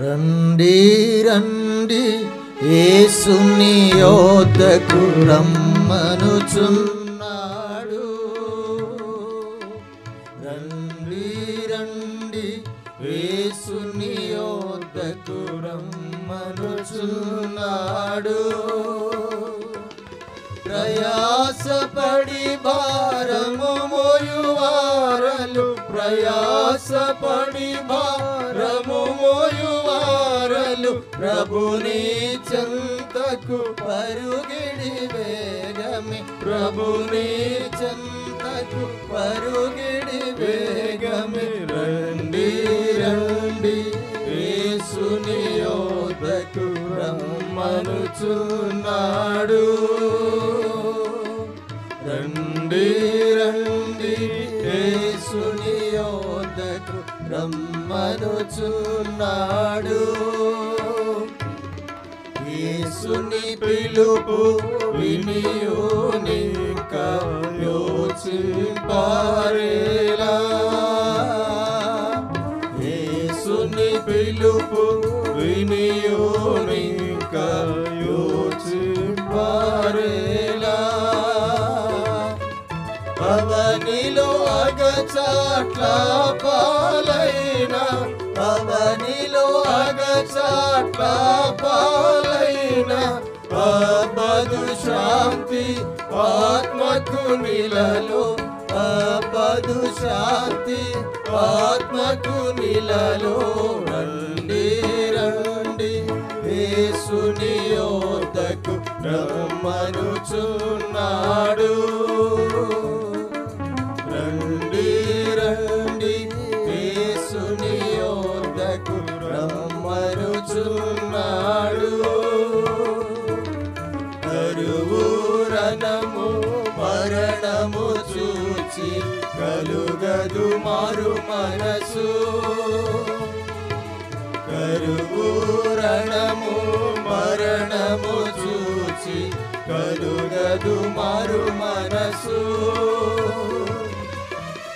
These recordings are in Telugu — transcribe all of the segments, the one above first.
రండి రండి యేసుని యొద్దకు రమ్మనుచున్నాడు. రండి రండి యేసుని యొద్దకు రమ్మనుచున్నాడు. ప్రయాసపడి భారము మోయువారలు, ప్రయాసపడి భారము మోయువారలు, ప్రభుని చెంతకు పరుగిడి వేగమే, ప్రభుని చెంతకు పరుగిడి వేగమే. రండి రండి యేసుని యొద్దకు రమ్మనుచున్నాడు. రండి రండి యేసుని యొద్దకు రమ్మనుచున్నాడు. యేసుని పిలుపు వినియునిక యోచింపారేలా, యేసుని పిలుపు వినియునిక యోచింపారేలా. పవనిలో అగచాట్ల పాలైన, పవనిలో అగచాట్ల పాలైన, అబదు శాంతి ఆత్మకు నిలలో, అబదు శాంతి ఆత్మకు నిలలో. రండి రండి యేసుని యొద్దకు రమ్మనుచున్నాడు. రండి రండి యేసుని యొద్దకు రమ్మనుచున్నాడు. కరువు రణము మరణము చూచి కలుగదు మారు మనసు, కరువు రణము మరణము చూచి కలుగదు మారు మనసు.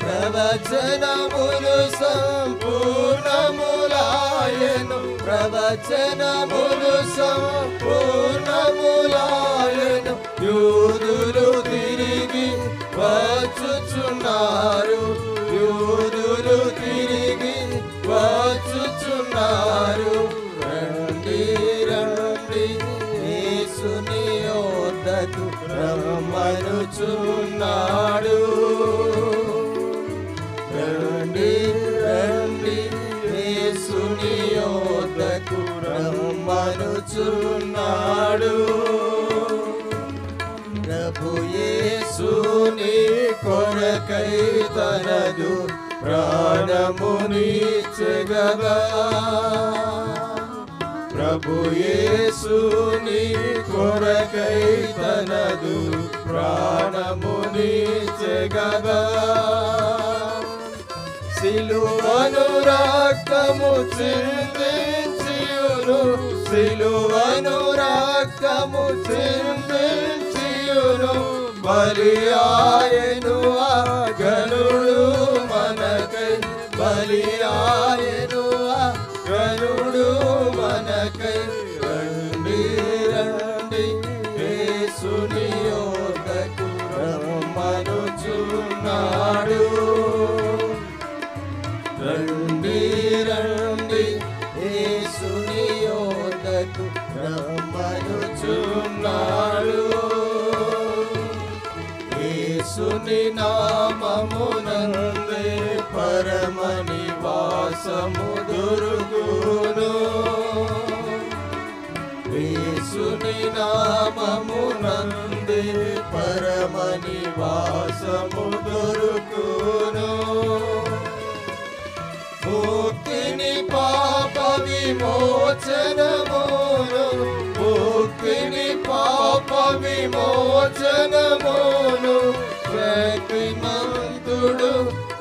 ప్రవచనములు సంపూర్ణములాయను, ప్రవచనములు సంపూర్ణములాయను. యూదులు తిరిగి వచ్చుచున్నారు, యూదులు తిరిగి వచ్చుచున్నారు. రండి రండి యేసుని యొద్దకు రమ్మనుచున్నాడు. రండి రండి యేసుని యొద్దకు రమ్మనుచున్నాడు. ప్రభు యేసుని కొరకై తనదు ప్రాణమునిచ్చెగదా, ప్రభు యేసుని కొరకై తనదు ప్రాణమునిచ్చెగదా. సిలువను రక్తము చిందించియును, సిలువను రక్తము చిందించియును. బలి ఆయను ఆ గనుడు మనకై, బలి ఆయను ఆ గనుడు మనకై. రండి రండి యేసుని యొద్దకు రమ్మనుచున్నాడు. రండి రండి యేసుని యొద్దకు రమ్మనుచున్నాడు. యేసుని నామమునందే పరమ నివాసము దొరుకును, యేసుని నామమునందే పరమ నివాసము దొరుకును. ముక్తిని పాప విమోచనమును, ముక్తిని పాప విమోచనమును. శక్తిమంతుడు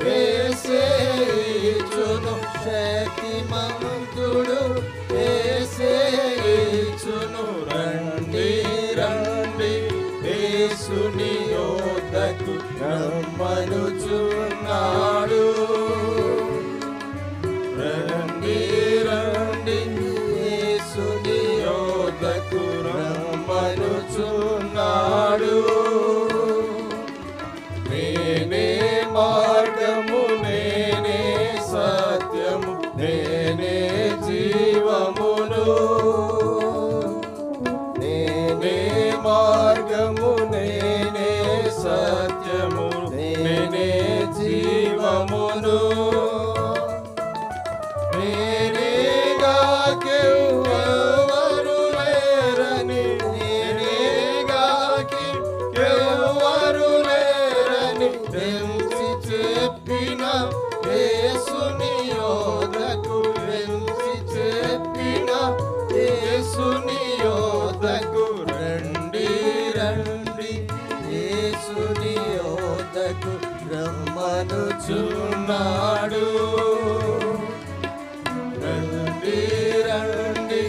యేసే ఇచ్చును, శక్తిమంతుడు యేసే ఇచ్చును. రండి రండి యేసుని యొద్దకు రమ్మనుచున్నాడు. రండి రండి మార్గము నేనే సత్యము నేనే జీవమును నేనే మార్గము నేనే సత్యము నేనే జీవమును నేనేగాకెవ్వరు లేరని నేనేగాకెవ్వరు లేరని తెంచి చెప్పిన యేసుని యోధకు తెంచి చెప్పిన యేసుని యోధకు రండి రండి యేసుని యోధకు రమ్మనుచున్నాడు రండి రండి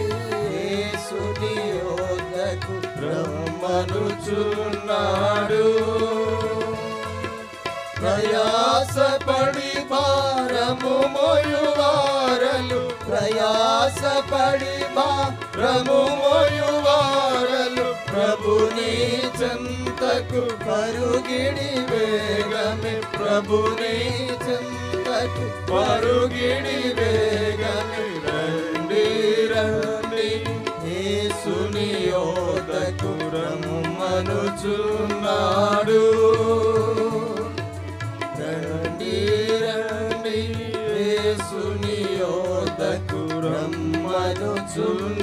యేసుని యోధకు రమ్మనుచున్నాడు ప్రయాసపడి భారము మోయువారలు ప్రయాసపడి భారము మోయువారలు ప్రభుని చెంతకు పరుగిడి వేగమే ప్రభుని చెంతకు పరుగిడి వేగమే రండి రండి యేసుని యోధకు రమ్మనుచున్నాడు రండి రండి యేసుని యోధకు రమ్మనుచున్నాడు